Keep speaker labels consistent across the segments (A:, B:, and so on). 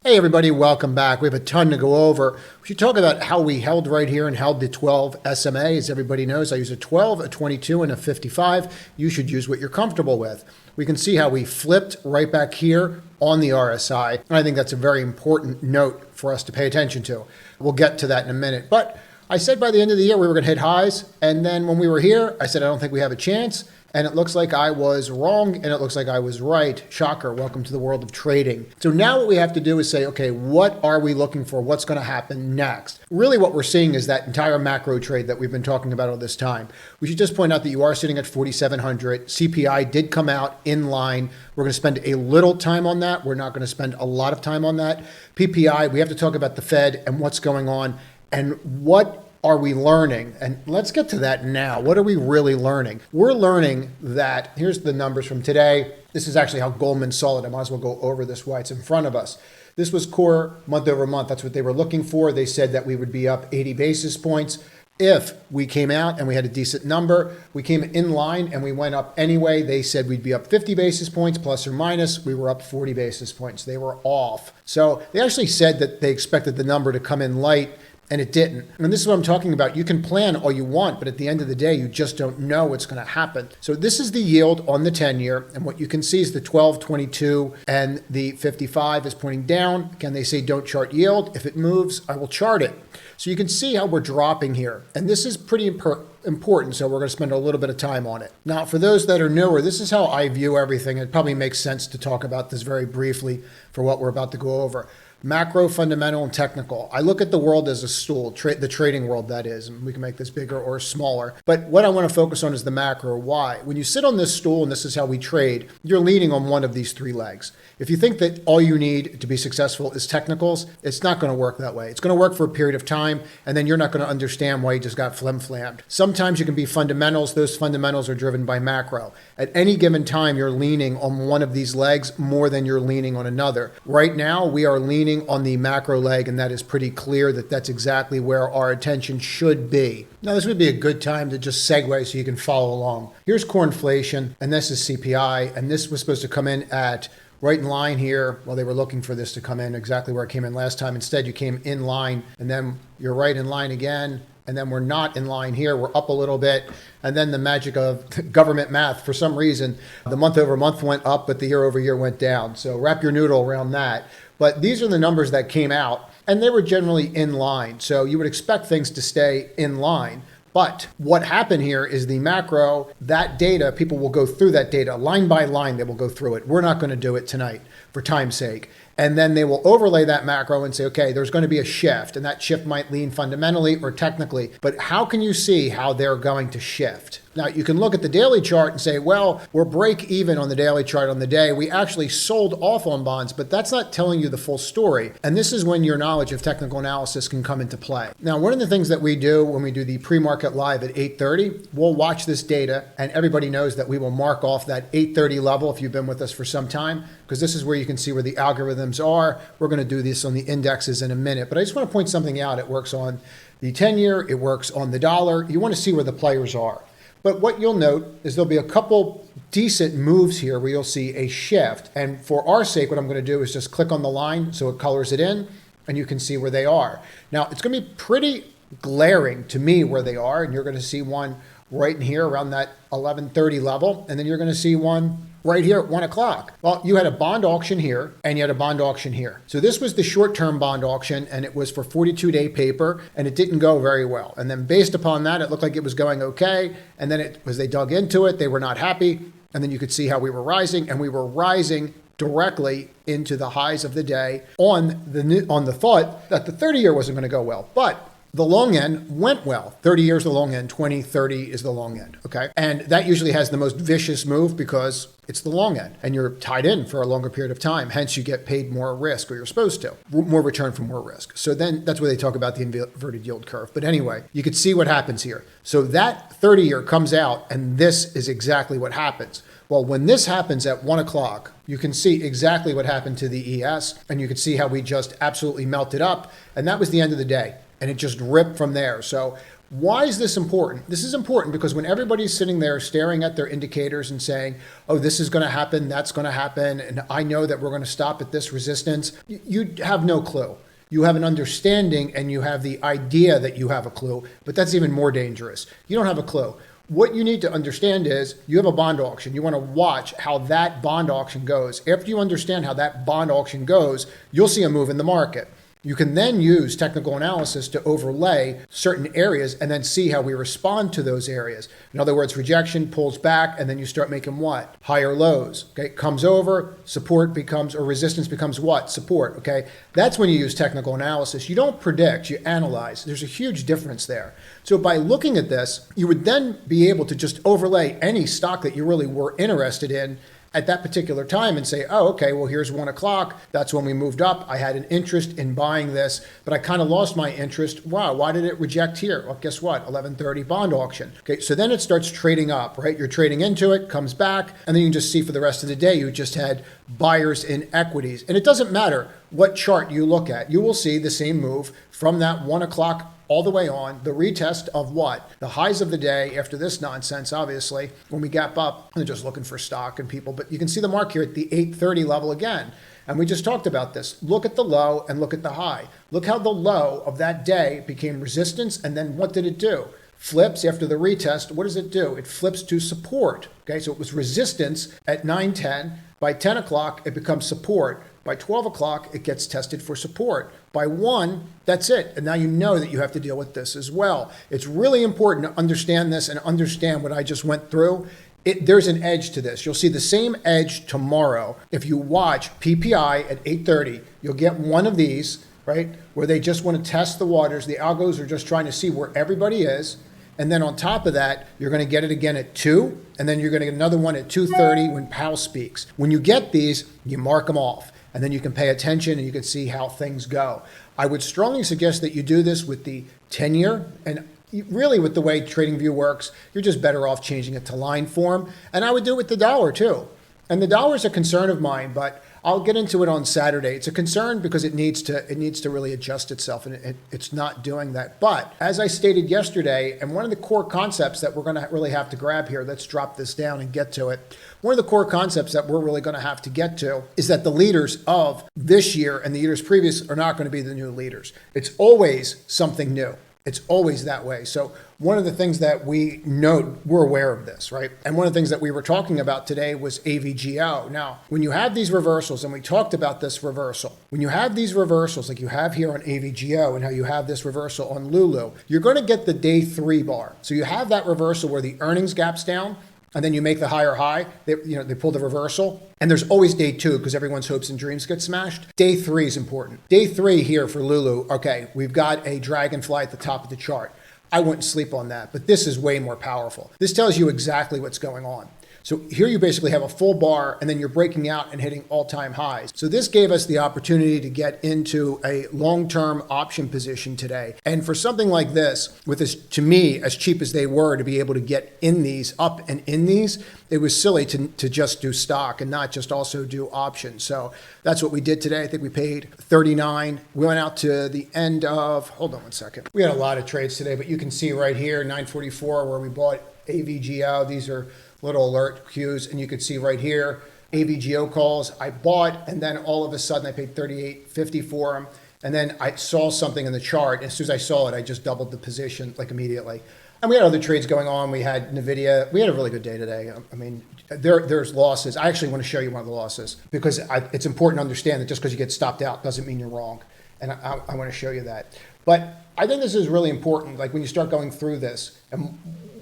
A: Hey everybody, welcome back. We have a ton to go over. We should talk about how we held right here and held the 12 SMA. As everybody knows, I use a 12, a 22, and a 55. You should use what you're comfortable with. We can see how we flipped right back here on the RSI. And I think that's a very important note for us to pay attention to. We'll get to that in a minute. But I said by the end of the year we were going to hit highs. And then when we were here, I said I don't think we have a chance. And it looks like I was wrong, and it looks like I was right. Shocker, welcome to the world of trading. So now what we have to do is say, okay, what are we looking for? What's going to happen next? Really what we're seeing is that entire macro trade that we've been talking about all this time. We should just point out that you are sitting at 4,700. CPI did come out in line. We're going to spend a little time on that. We're not going to spend a lot of time on that. PPI, we have to talk about the Fed and what's going on and what are we learning? And let's get to that now. What are we really learning? We're learning that, here's the numbers from today. This is actually how Goldman saw it. I might as well go over this while it's in front of us. This was core month over month. That's what they were looking for. They said that we would be up 80 basis points. If we came out and we had a decent number, we came in line and we went up anyway. They said we'd be up 50 basis points plus or minus. We were up 40 basis points. They were off. So they actually said that they expected the number to come in light, and it didn't. And this is what I'm talking about. You can plan all you want, but at the end of the day, you just don't know what's going to happen. So this is the yield on the 10-year. And what you can see is the 12, 22, and the 55 is pointing down. Again, they say don't chart yield. If it moves, I will chart it. So you can see how we're dropping here. And this is pretty important, so we're going to spend a little bit of time on it. Now, for those that are newer, this is how I view everything. It probably makes sense to talk about this very briefly for what we're about to go over. Macro, fundamental, and technical. I look at the world as a stool, the trading world that is, and we can make this bigger or smaller. But what I want to focus on is the macro. Why? When you sit on this stool, and this is how we trade, you're leaning on one of these three legs. If you think that all you need to be successful is technicals, it's not going to work that way. It's going to work for a period of time, and then you're not going to understand why you just got flim-flammed. Sometimes you can be fundamentals. Those fundamentals are driven by macro. At any given time, you're leaning on one of these legs more than you're leaning on another. Right now, we are leaning on the macro leg, and that is pretty clear that that's exactly where our attention should be. Now, this would be a good time to just segue so you can follow along. Here's core inflation, and this is CPI, and this was supposed to come in at right in line here. Well, they were looking for this to come in exactly where it came in last time. Instead, you came in line, and then you're right in line again. And then we're not in line here. We're up a little bit. And then the magic of government math, for some reason, the month over month went up, but the year over year went down. So wrap your noodle around that. But these are the numbers that came out, and they were generally in line. So you would expect things to stay in line. But what happened here is the macro, that data, people will go through that data line by line. They will go through it. We're not going to do it tonight for time's sake. And then they will overlay that macro and say, okay, there's going to be a shift, and that shift might lean fundamentally or technically. But how can you see how they're going to shift? Now, you can look at the daily chart and say, well, we're break even on the daily chart on the day. We actually sold off on bonds, but that's not telling you the full story. And this is when your knowledge of technical analysis can come into play. Now, one of the things that we do when we do the pre-market live at 8:30, we'll watch this data, and everybody knows that we will mark off that 8:30 level if you've been with us for some time, because this is where you can see where the algorithms are. We're going to do this on the indexes in a minute, but I just want to point something out. It works on the 10-year, it works on the dollar. You want to see where the players are. But what you'll note is there'll be a couple decent moves here where you'll see a shift. And for our sake, what I'm going to do is just click on the line so it colors it in, and you can see where they are. Now, it's going to be pretty glaring to me where they are, and you're going to see one right in here around that 11:30 level, and then you're going to see one right here at 1 o'clock. Well, you had a bond auction here and you had a bond auction here. So this was the short-term bond auction, and it was for 42-day paper, and it didn't go very well. And then based upon that, it looked like it was going okay. And then as they dug into it, they were not happy. And then you could see how we were rising, and we were rising directly into the highs of the day on the thought that the 30-year wasn't going to go well. But the long end went well. 30 years the long end, 20, 30 is the long end, okay? And that usually has the most vicious move because it's the long end, and you're tied in for a longer period of time. Hence, you get paid more risk, or you're supposed to, more return for more risk. So then that's where they talk about the inverted yield curve. But anyway, you can see what happens here. So that 30-year comes out, and this is exactly what happens. Well, when this happens at 1 o'clock, you can see exactly what happened to the ES, and you can see how we just absolutely melted up, and that was the end of the day. And it just ripped from there. So Why is this important? This is important because when everybody's sitting there staring at their indicators and saying, oh, this is going to happen, that's going to happen, and I know that we're going to stop at this resistance, you have no clue. You have an understanding and you have the idea that you have a clue, but that's even more dangerous. You don't have a clue. What you need to understand is you have a bond auction. You want to watch how that bond auction goes. After you understand how that bond auction goes, you'll see a move in the market. You can then use technical analysis to overlay certain areas and then see how we respond to those areas. In other words, rejection pulls back and then you start making what? Higher lows. Okay, comes over, support becomes, or resistance becomes what? Support. Okay, that's when you use technical analysis. You don't predict, you analyze. There's a huge difference there. So by looking at this, you would then be able to just overlay any stock that you really were interested in at that particular time and say, oh, okay, well, here's 1 o'clock. That's when we moved up. I had an interest in buying this, but I kind of lost my interest. Wow, why did it reject here? Well, guess what? 11:30 bond auction. Okay, so then it starts trading up, right? You're trading into it, comes back, and then you can just see for the rest of the day, you just had buyers in equities. And it doesn't matter what chart you look at. You will see the same move from that 1 o'clock all the way on, the retest of what? The highs of the day after this nonsense, obviously, when we gap up, they're just looking for stock and people, but you can see the mark here at the 830 level again. And we just talked about this. Look at the low and look at the high. Look how the low of that day became resistance, and then what did it do? Flips after the retest. What does it do? It flips to support. Okay, so it was resistance at 9:10. By 10 o'clock, it becomes support. By 12 o'clock, it gets tested for support. By 1, that's it. And now you know that you have to deal with this as well. It's really important to understand this and understand what I just went through. There's an edge to this. You'll see the same edge tomorrow. If you watch PPI at 8:30, you'll get one of these, right, where they just want to test the waters. The algos are just trying to see where everybody is. And then on top of that, you're going to get it again at 2, and then you're going to get another one at 2:30 when Powell speaks. When you get these, you mark them off. And then you can pay attention and you can see how things go. I would strongly suggest that you do this with the 10-year, and really with the way TradingView works, you're just better off changing it to line form. And I would do it with the dollar too. And the dollar is a concern of mine, but I'll get into it on Saturday. It's a concern because it needs to really adjust itself, and it's not doing that. But as I stated yesterday, and one of the core concepts that we're going to really have to grab here, let's drop this down and get to it. One of the core concepts that we're really going to have to get to is that the leaders of this year and the years previous are not going to be the new leaders. It's always something new. It's always that way. So one of the things that we know, we're aware of this, right? And one of the things that we were talking about today was AVGO. Now, when you have these reversals, and we talked about this reversal, when you have these reversals like you have here on AVGO and how you have this reversal on Lulu, you're going to get the day 3 bar. So you have that reversal where the earnings gaps down, and then you make the higher high. They pull the reversal. And there's always day 2 because everyone's hopes and dreams get smashed. Day 3 is important. Day 3 here for Lulu, okay, we've got a dragonfly at the top of the chart. I wouldn't sleep on that, but this is way more powerful. This tells you exactly what's going on. So here you basically have a full bar and then you're breaking out and hitting all-time highs. So this gave us the opportunity to get into a long-term option position today. And for something like this, with this, to me, as cheap as they were, to be able to get in these, up and in these, it was silly to just do stock and not just also do options. So that's what we did today. I think we paid 39. We went out to the end of, hold on one second. We had a lot of trades today, but you can see right here, 944, where we bought AVGO. These are little alert cues, and you can see right here, AVGO calls I bought, and then all of a sudden I paid $38.50 for them, and then I saw something in the chart, and as soon as I saw it, I just doubled the position like immediately. And we had other trades going on. We had NVIDIA. We had a really good day today. I mean, there's losses. I actually want to show you one of the losses because it's important to understand that just because you get stopped out doesn't mean you're wrong, and I want to show you that. But I think this is really important, like when you start going through this, and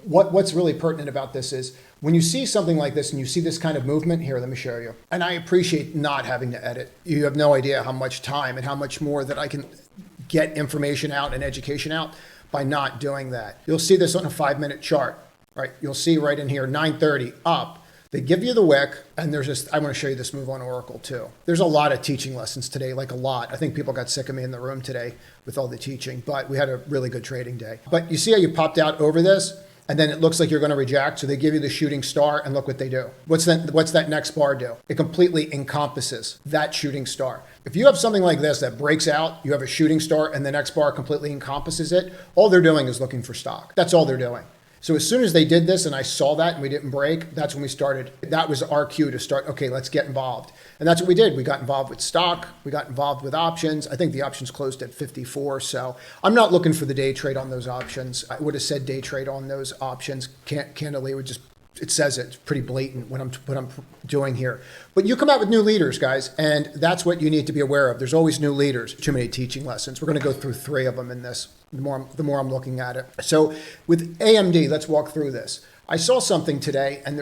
A: what's really pertinent about this is when you see something like this and you see this kind of movement, here, let me show you. And I appreciate not having to edit. You have no idea how much time and how much more that I can get information out and education out by not doing that. You'll see this on a 5-minute chart, right? You'll see right in here, 9:30 up. They give you the wick, and there's just, I want to show you this move on Oracle too. There's a lot of teaching lessons today, like a lot. I think people got sick of me in the room today with all the teaching, but we had a really good trading day. But you see how you popped out over this? and then it looks like you're going to reject. So they give you the shooting star, and look what they do. What's that next bar do? It completely encompasses that shooting star. If you have something like this that breaks out, you have a shooting star, and the next bar completely encompasses it, all they're doing is looking for stock. That's all they're doing. So as soon as they did this and I saw that and we didn't break, that's when we started. That was our cue to start, okay, let's get involved. And that's what we did. We got involved with stock. We got involved with options. I think the options closed at 54. So I'm not looking for the day trade on those options. I would have said day trade on those options. Candidly, it says it. It's pretty blatant what I'm doing here. But you come out with new leaders, guys, and that's what you need to be aware of. There's always new leaders. Too many teaching lessons. We're going to go through 3 of them in this. The more I'm looking at it. So with AMD, let's walk through this. I saw something today, and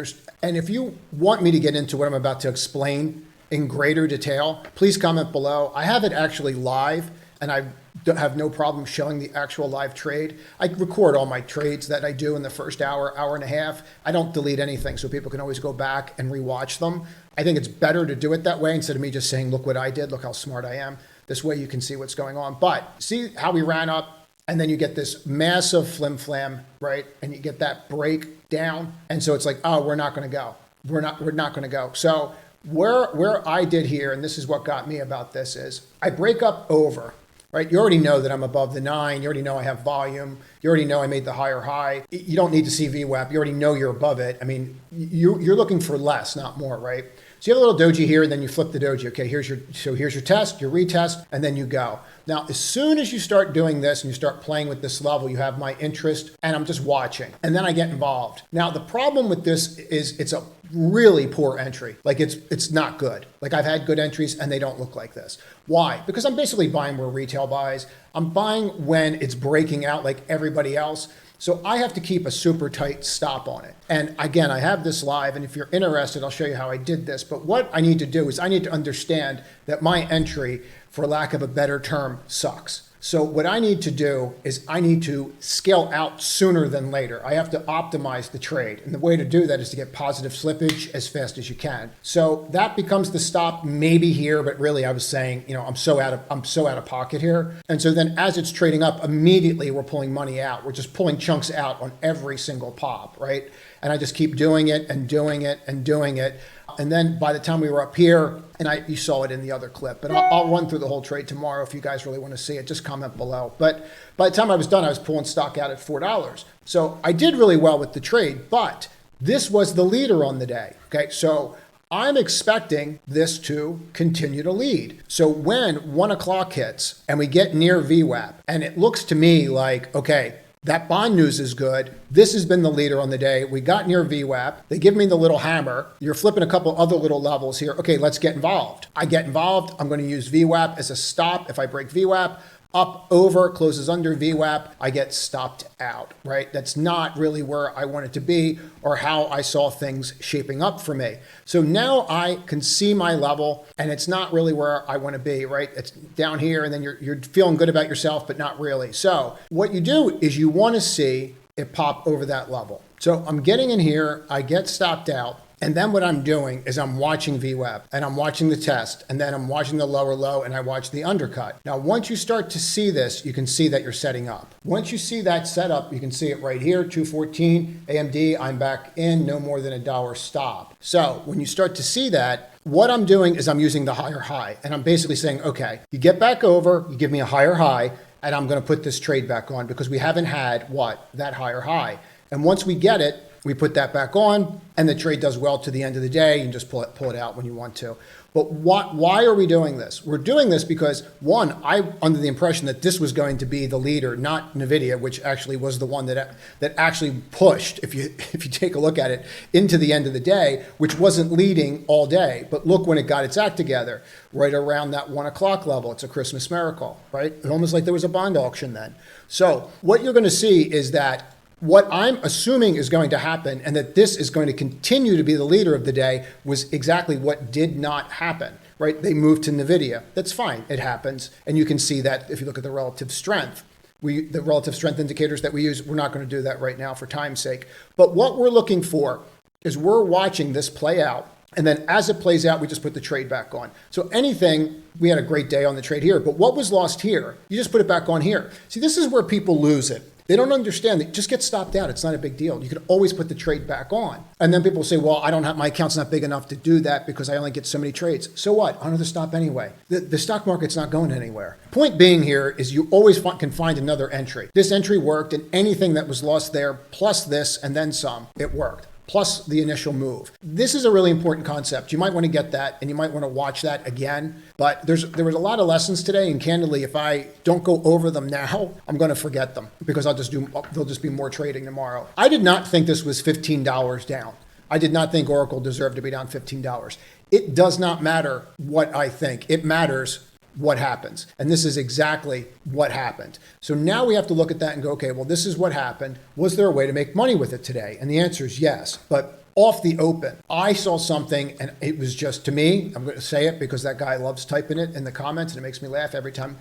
A: if you want me to get into what I'm about to explain in greater detail, please comment below. I have it actually live, and I have no problem showing the actual live trade. I record all my trades that I do in the first hour and a half. I don't delete anything, so people can always go back and rewatch them. I think it's better to do it that way instead of me just saying, look what I did, look how smart I am. This way you can see what's going on. But see how we ran up, and then you get this massive flim-flam, right? And you get that break down. And so it's like, oh, we're not going to go. We're not going to go. So where I did here, and this is what got me about this, is I break up over, right? You already know that I'm above the 9. You already know I have volume. You already know I made the higher high. You don't need to see VWAP. You already know you're above it. I mean, you're looking for less, not more, right? So you have a little doji here, and then you flip the doji. Okay, here's your test, your retest, and then you go. Now, as soon as you start doing this and you start playing with this level, you have my interest, and I'm just watching. And then I get involved. Now, the problem with this is it's a really poor entry. Like it's not good. Like I've had good entries, and they don't look like this. Why? Because I'm basically buying where retail buys. I'm buying when it's breaking out like everybody else. So I have to keep a super tight stop on it. And again, I have this live, and if you're interested, I'll show you how I did this. But what I need to do is I need to understand that my entry, for lack of a better term, sucks. So what I need to do is I need to scale out sooner than later. I have to optimize the trade. And the way to do that is to get positive slippage as fast as you can. So that becomes the stop maybe here, but really I was saying, I'm so out of pocket here. And so then as it's trading up, immediately we're pulling money out. We're just pulling chunks out on every single pop, right? And I just keep doing it and doing it and doing it. And then by the time we were up here, and you saw it in the other clip, but I'll run through the whole trade tomorrow if you guys really want to see it. Just comment below. But by the time I was done, I was pulling stock out at $4. So I did really well with the trade, but this was the leader on the day. Okay, so I'm expecting this to continue to lead. So when 1 o'clock hits and we get near VWAP, and it looks to me like, okay, that bond news is good. This has been the leader on the day. We got near VWAP. They give me the little hammer. You're flipping a couple other little levels here. Okay, let's get involved. I get involved. I'm going to use VWAP as a stop. If I break VWAP, up, over, closes under VWAP, I get stopped out, right? That's not really where I want it to be or how I saw things shaping up for me. So now I can see my level, and it's not really where I want to be, right? It's down here, and then you're feeling good about yourself, but not really. So what you do is you want to see it pop over that level. So I'm getting in here, I get stopped out. And then what I'm doing is I'm watching VWAP, and I'm watching the test, and then I'm watching the lower low, and I watch the undercut. Now, once you start to see this, you can see that you're setting up. Once you see that setup, you can see it right here, 214, AMD, I'm back in, no more than $1 stop. So when you start to see that, what I'm doing is I'm using the higher high, and I'm basically saying, okay, you get back over, you give me a higher high, and I'm going to put this trade back on because we haven't had, that higher high. And once we get it, we put that back on, and the trade does well to the end of the day. You can just pull it out when you want to. But why are we doing this? We're doing this because, one, I'm under the impression that this was going to be the leader, not NVIDIA, which actually was the one that actually pushed, if you take a look at it, into the end of the day, which wasn't leading all day. But look when it got its act together, right around that 1 o'clock level. It's a Christmas miracle, right? It's almost like there was a bond auction then. So what you're going to see is that what I'm assuming is going to happen, and that this is going to continue to be the leader of the day, was exactly what did not happen, right? They moved to NVIDIA. That's fine. It happens. And you can see that if you look at the relative strength. The relative strength indicators that we use, we're not going to do that right now for time's sake. But what we're looking for is we're watching this play out. And then as it plays out, we just put the trade back on. So anything, we had a great day on the trade here, but what was lost here, you just put it back on here. See, this is where people lose it. They don't understand that just get stopped out. It's not a big deal. You can always put the trade back on. And then people say, well, I don't have, my account's not big enough to do that because I only get so many trades. So what? Another stop anyway. The stock market's not going anywhere. Point being here is you always can find another entry. This entry worked, and anything that was lost there, plus this and then some, it worked. Plus the initial move. This is a really important concept. You might want to get that, and you might want to watch that again. But there was a lot of lessons today, and candidly, if I don't go over them now, I'm going to forget them because there'll just be more trading tomorrow. I did not think this was $15 down. I did not think Oracle deserved to be down $15. It does not matter what I think. It matters what happens. And this is exactly what happened. So now we have to look at that and go, okay, well, this is what happened. Was there a way to make money with it today? And the answer is yes. But off the open, I saw something, and it was just, to me, I'm going to say it because that guy loves typing it in the comments, and it makes me laugh every time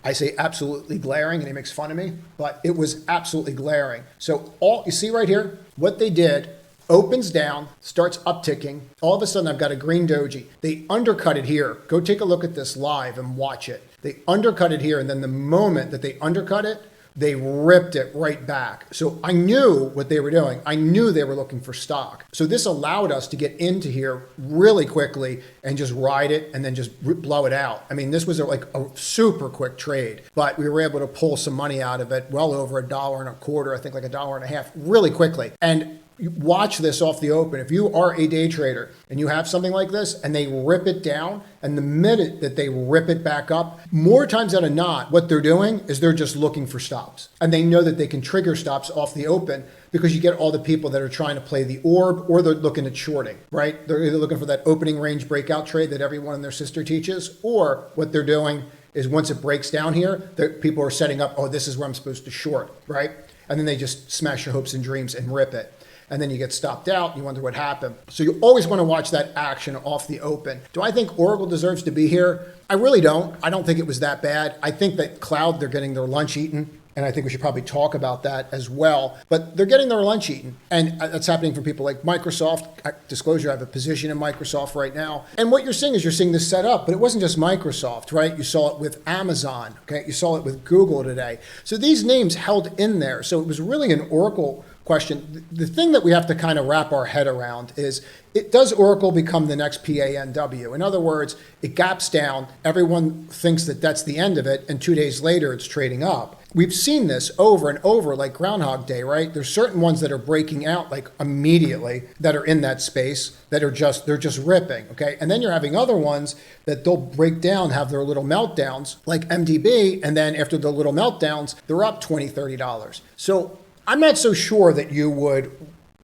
A: I say absolutely glaring, and he makes fun of me, but it was absolutely glaring. So all you see right here, what they did, opens down, starts upticking. All of a sudden, I've got a green doji. They undercut it here. Go take a look at this live and watch it. They undercut it here, and then the moment that they undercut it, they ripped it right back. So I knew what they were doing. I knew they were looking for stock. So this allowed us to get into here really quickly and just ride it and then just blow it out. I mean, this was like a super quick trade, but we were able to pull some money out of it, well over $1.25, I think like $1.50, really quickly. And watch this off the open. If you are a day trader and you have something like this and they rip it down, and the minute that they rip it back up, more times than not, what they're doing is they're just looking for stops. And they know that they can trigger stops off the open because you get all the people that are trying to play the orb, or they're looking at shorting, right? They're either looking for that opening range breakout trade that everyone and their sister teaches, or what they're doing is once it breaks down here, people are setting up, oh, this is where I'm supposed to short, right? And then they just smash your hopes and dreams and rip it. And then you get stopped out, you wonder what happened. So you always want to watch that action off the open. Do I think Oracle deserves to be here? I really don't. I don't think it was that bad. I think that cloud, they're getting their lunch eaten. And I think we should probably talk about that as well. But they're getting their lunch eaten. And that's happening for people like Microsoft. Disclosure, I have a position in Microsoft right now. And what you're seeing is you're seeing this set up, but it wasn't just Microsoft, right? You saw it with Amazon, okay? You saw it with Google today. So these names held in there. So it was really an Oracle question. The thing that we have to kind of wrap our head around is, does Oracle become the next PANW? In other words, it gaps down, everyone thinks that that's the end of it, and 2 days later it's trading up. We've seen this over and over, like Groundhog Day, right? There's certain ones that are breaking out like immediately that are in that space that are they're just ripping, okay? And then you're having other ones that they'll break down, have their little meltdowns like MDB, and then after the little meltdowns, they're up $20, $30. So I'm not so sure that you would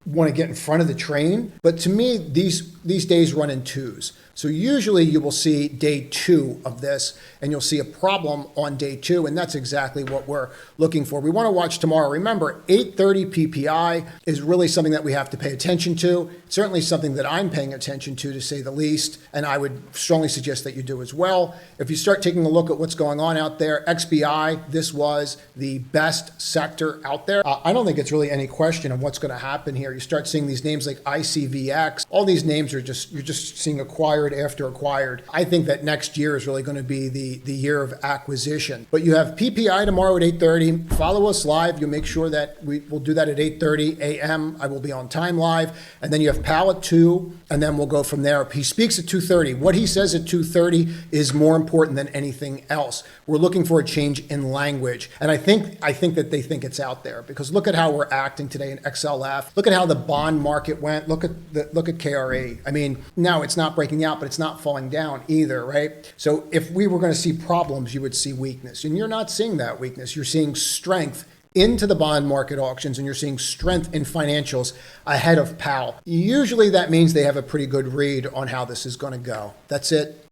A: want to get in front of the train, but to me, these days run in twos. So usually you will see day 2 of this, and you'll see a problem on day 2, and that's exactly what we're looking for. We want to watch tomorrow. Remember, 8:30 PPI is really something that we have to pay attention to. Certainly something that I'm paying attention to say the least, and I would strongly suggest that you do as well. If you start taking a look at what's going on out there, XBI, this was the best sector out there. I don't think it's really any question of what's going to happen here. You start seeing these names like ICVX. All these names are you're just seeing acquired after acquired. I think that next year is really going to be the year of acquisition. But you have PPI tomorrow at 8:30. Follow us live. You'll make sure that we'll do that at 8:30 a.m. I will be on time live. And then you have Powell at 2, and then we'll go from there. He speaks at 2:30. What he says at 2:30 is more important than anything else. We're looking for a change in language. And I think that they think it's out there, because look at how we're acting today in XLF. Look at how the bond market went. Look at KRE. I mean, now it's not breaking out, but it's not falling down either, right? So if we were going to see problems, you would see weakness. And you're not seeing that weakness. You're seeing strength into the bond market auctions, and you're seeing strength in financials ahead of Powell. Usually that means they have a pretty good read on how this is going to go. That's it.